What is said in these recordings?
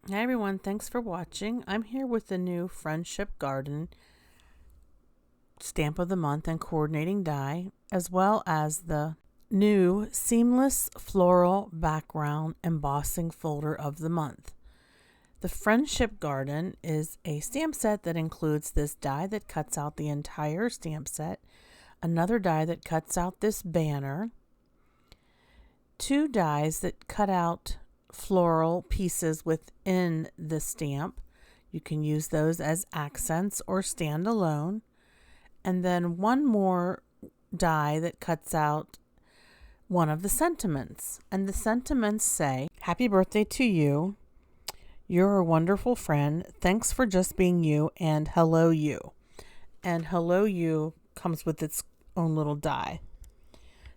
Hi everyone, thanks for watching. I'm here with the new Friendship Garden stamp of the month and coordinating die, as well as the new seamless floral background embossing folder of the month. The Friendship Garden is a stamp set that includes this die that cuts out the entire stamp set, another die that cuts out this banner, two dies that cut out floral pieces within the stamp. You can use those as accents or stand alone. And then one more die that cuts out one of the sentiments. And the sentiments say, "Happy birthday to you. You're a wonderful friend. Thanks for just being you." And "Hello, you." And "Hello, you" comes with its own little die.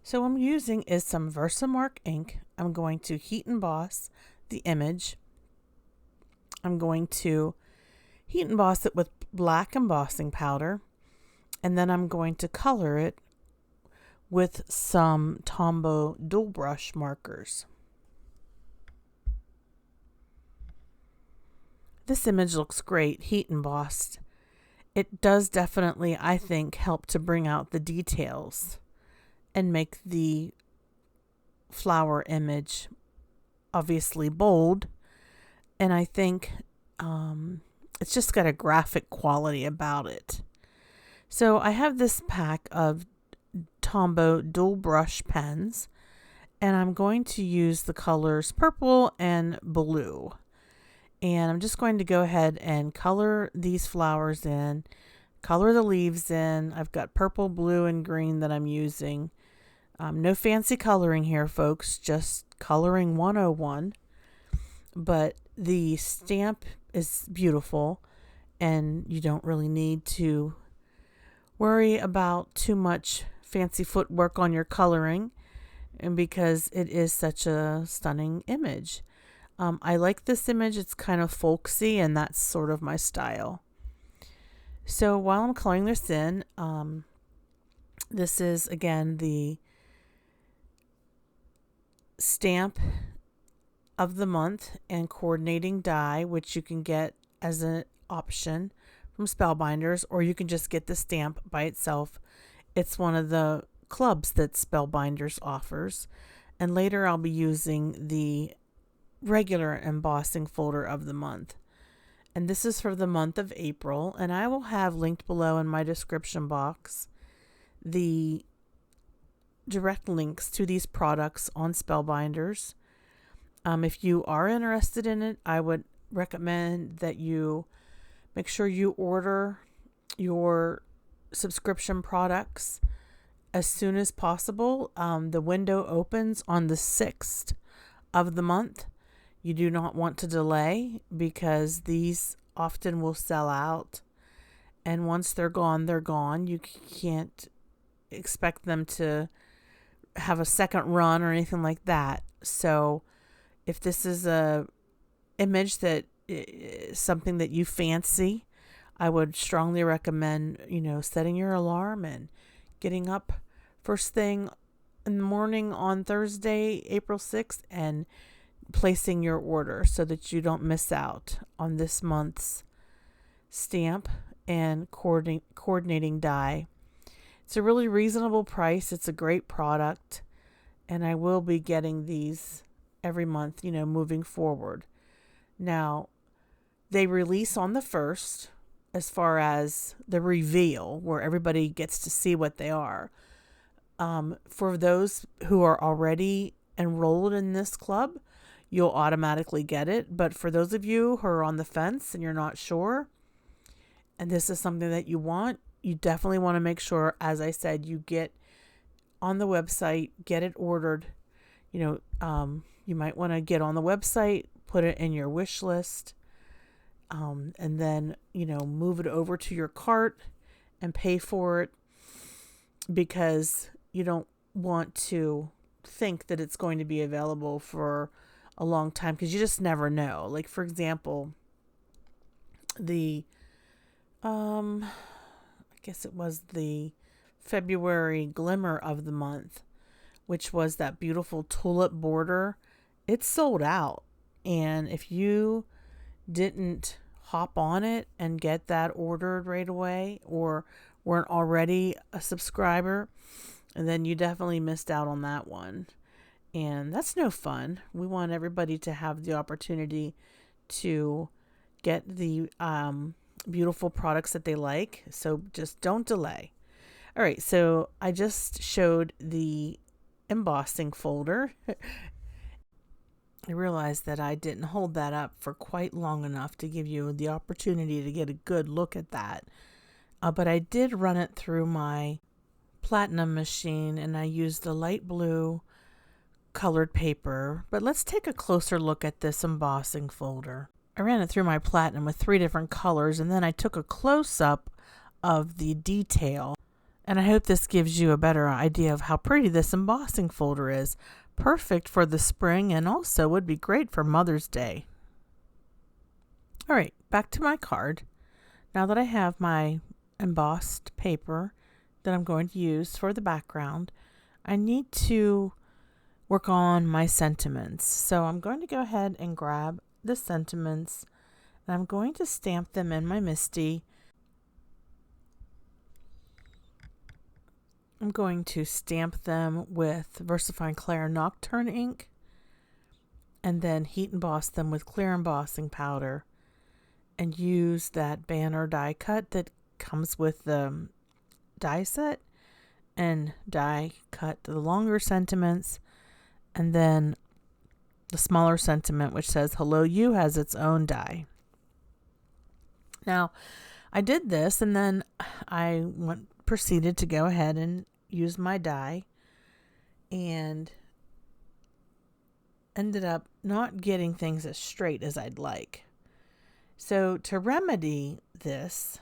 So what I'm using is some Versamark ink. I'm going to heat emboss the image. I'm going to heat emboss it with black embossing powder. And then I'm going to color it with some Tombow dual brush markers. This image looks great, heat embossed. It does definitely, I think, help to bring out the details and make the flower image obviously bold. And I think it's just got a graphic quality about it. So I have this pack of Tombow dual brush pens, and I'm going to use the colors purple and blue. And I'm just going to go ahead and color these flowers in, color the leaves in. I've got purple, blue, and green that I'm using. No fancy coloring here, folks, just coloring 101. But the stamp is beautiful, and you don't really need to worry about too much fancy footwork on your coloring, and because it is such a stunning image. I like this image. It's kind of folksy, and that's sort of my style. So while I'm coloring this in, this is again the stamp of the month and coordinating die, which you can get as an option from Spellbinders, or you can just get the stamp by itself. It's one of the clubs that Spellbinders offers. And later I'll be using the regular embossing folder of the month. And this is for the month of April, and I will have linked below in my description box the direct links to these products on Spellbinders. If you are interested in it, I would recommend that you make sure you order your subscription products as soon as possible. The window opens on the 6th of the month. You do not want to delay because these often will sell out. And once they're gone, they're gone. You can't expect them to have a second run or anything like that. So if this is a image that is something that you fancy, I would strongly recommend, setting your alarm and getting up first thing in the morning on Thursday, April 6th, and placing your order so that you don't miss out on this month's stamp and coordinating die. It's a really reasonable price. It's a great product, and I will be getting these every month, moving forward. Now, they release on the 1st as far as the reveal, where everybody gets to see what they are. For those who are already enrolled in this club, you'll automatically get it. But for those of you who are on the fence and you're not sure, and this is something that you want, you definitely want to make sure, as I said, you get on the website, get it ordered. You might want to get on the website, put it in your wish list, and then, move it over to your cart and pay for it, because you don't want to think that it's going to be available for a long time, because you just never know. Like, for example, the I guess it was the February glimmer of the month, which was that beautiful tulip border. It's sold out. And if you didn't hop on it and get that ordered right away, or weren't already a subscriber, and then you definitely missed out on that one. And that's no fun. We want everybody to have the opportunity to get the beautiful products that they like. So just don't delay. All right, so I just showed the embossing folder. I realized that I didn't hold that up for quite long enough to give you the opportunity to get a good look at that. But I did run it through my platinum machine, and I used the light blue colored paper. But let's take a closer look at this embossing folder. I ran it through my platinum with 3 different colors, and then I took a close-up of the detail. And I hope this gives you a better idea of how pretty this embossing folder is. Perfect for the spring, and also would be great for Mother's Day. All right, back to my card. Now that I have my embossed paper that I'm going to use for the background, I need to work on my sentiments. So I'm going to go ahead and grab the sentiments, and I'm going to stamp them in my Misty. I'm going to stamp them with VersaFine Clair Nocturne ink, and then heat emboss them with clear embossing powder, and use that banner die cut that comes with the die set, and die cut the longer sentiments, and then the smaller sentiment which says hello you has its own die. Now I did this, and then I proceeded to go ahead and use my die, and ended up not getting things as straight as I'd like. So to remedy this,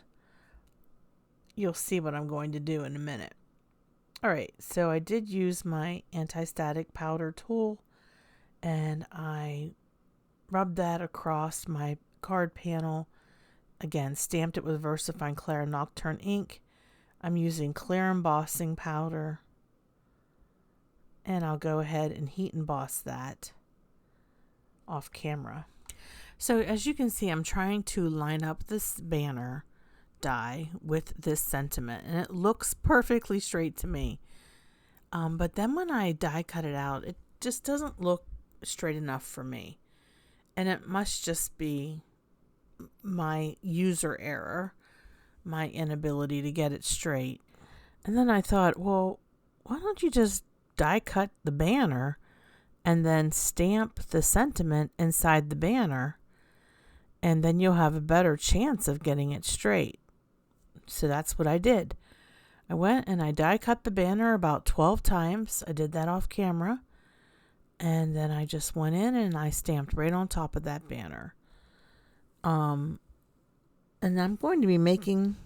you'll see what I'm going to do in a minute. All right, so I did use my anti-static powder tool, and I rubbed that across my card panel. Again, stamped it with VersaFine Clair Nocturne ink. I'm using clear embossing powder, and I'll go ahead and heat emboss that off camera. So as you can see, I'm trying to line up this banner die with this sentiment, and it looks perfectly straight to me. But then when I die cut it out, it just doesn't look straight enough for me. And it must just be my user error, my inability to get it straight. And then I thought, well, why don't you just die cut the banner and then stamp the sentiment inside the banner, and then you'll have a better chance of getting it straight. So that's what I did. I went and I die cut the banner about 12 times. I did that off camera, and then I just went in and I stamped right on top of that banner. And I'm going to be making,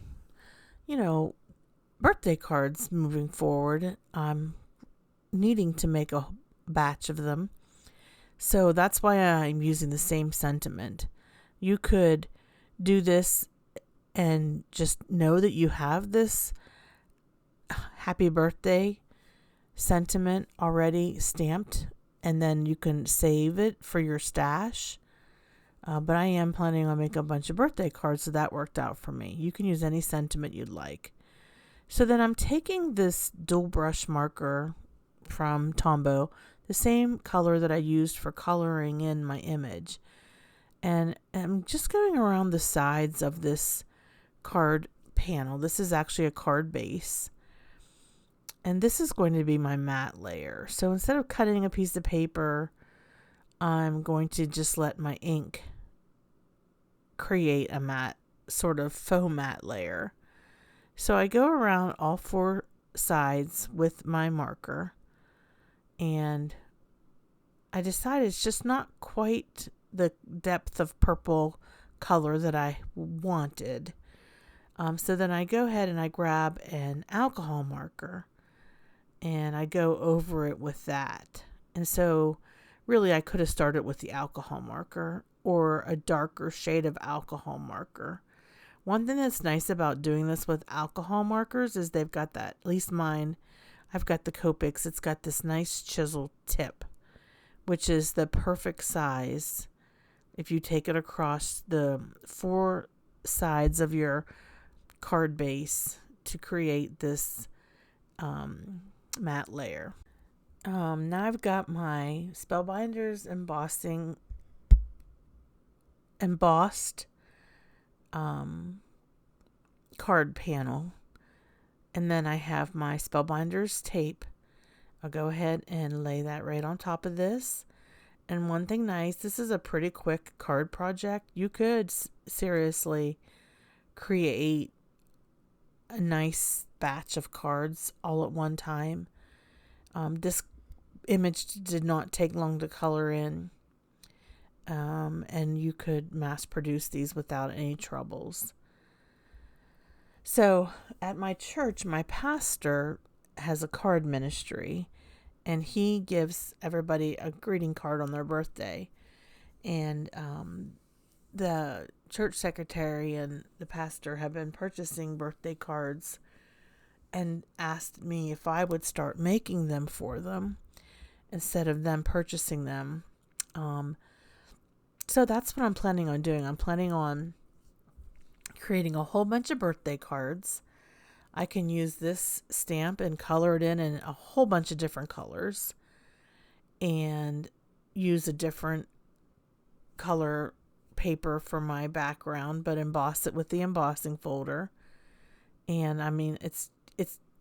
birthday cards moving forward. I'm needing to make a batch of them. So that's why I'm using the same sentiment. You could do this and just know that you have this happy birthday sentiment already stamped, and then you can save it for your stash. But I am planning on making a bunch of birthday cards, so that worked out for me. You can use any sentiment you'd like. So then I'm taking this dual brush marker from Tombow, the same color that I used for coloring in my image, and I'm just going around the sides of this card panel. This is actually a card base, and this is going to be my matte layer. So instead of cutting a piece of paper, I'm going to just let my ink create a matte, sort of faux matte layer. So I go around all 4 sides with my marker, and I decided it's just not quite the depth of purple color that I wanted. So then I go ahead and I grab an alcohol marker, and I go over it with that. And so really I could have started with the alcohol marker or a darker shade of alcohol marker. One thing that's nice about doing this with alcohol markers is they've got that, at least mine, I've got the Copics, it's got this nice chisel tip, which is the perfect size. if you take it across the 4 sides of your card base to create this matte layer. Now I've got my Spellbinders embossed card panel, and then I have my Spellbinders tape. I'll go ahead and lay that right on top of this. And one thing nice, this is a pretty quick card project. You could seriously create a nice batch of cards all at one time. This image did not take long to color in, and you could mass produce these without any troubles. So at my church, my pastor has a card ministry, and he gives everybody a greeting card on their birthday. And the church secretary and the pastor have been purchasing birthday cards and asked me if I would start making them for them instead of them purchasing them. So that's what I'm planning on doing. I'm planning on creating a whole bunch of birthday cards. I can use this stamp and color it in a whole bunch of different colors, and use a different color paper for my background, but emboss it with the embossing folder. And I mean, it's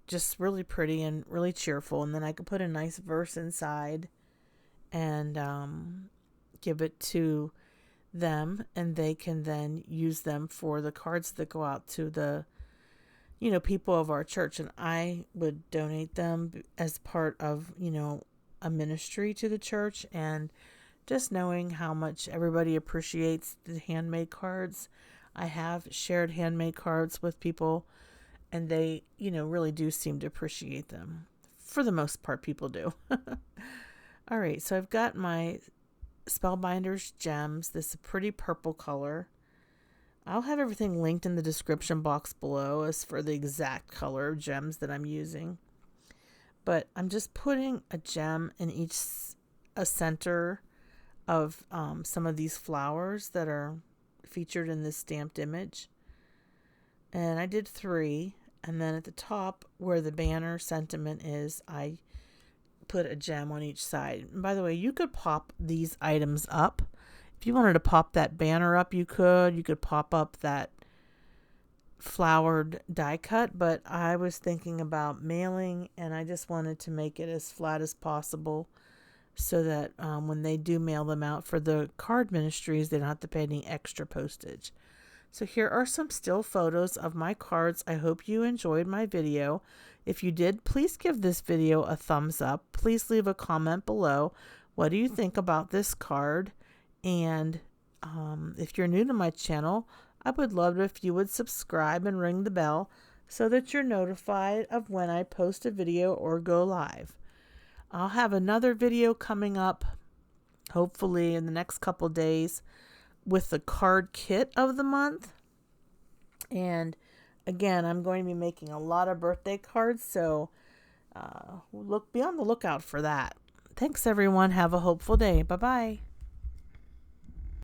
just really pretty and really cheerful. And then I could put a nice verse inside and give it to them, and they can then use them for the cards that go out to the people of our church. And I would donate them as part of a ministry to the church. And just knowing how much everybody appreciates the handmade cards, I have shared handmade cards with people, and they really do seem to appreciate them. For the most part, people do. All right, so I've got my Spellbinders gems, this pretty purple color. I'll have everything linked in the description box below as for the exact color of gems that I'm using. But I'm just putting a gem in a center of some of these flowers that are featured in this stamped image. And I did 3. And then at the top where the banner sentiment is, I put a gem on each side. And by the way, you could pop these items up. If you wanted to pop that banner up, you could. You could pop up that flowered die cut, but I was thinking about mailing, and I just wanted to make it as flat as possible so that when they do mail them out for the card ministries, they don't have to pay any extra postage. So here are some still photos of my cards. I hope you enjoyed my video. If you did, please give this video a thumbs up. Please leave a comment below. What do you think about this card? And if you're new to my channel, I would love it if you would subscribe and ring the bell so that you're notified of when I post a video or go live. I'll have another video coming up, hopefully in the next couple days, with the card kit of the month. And again, I'm going to be making a lot of birthday cards, so be on the lookout for that. Thanks everyone. Have a hopeful day. Bye-bye.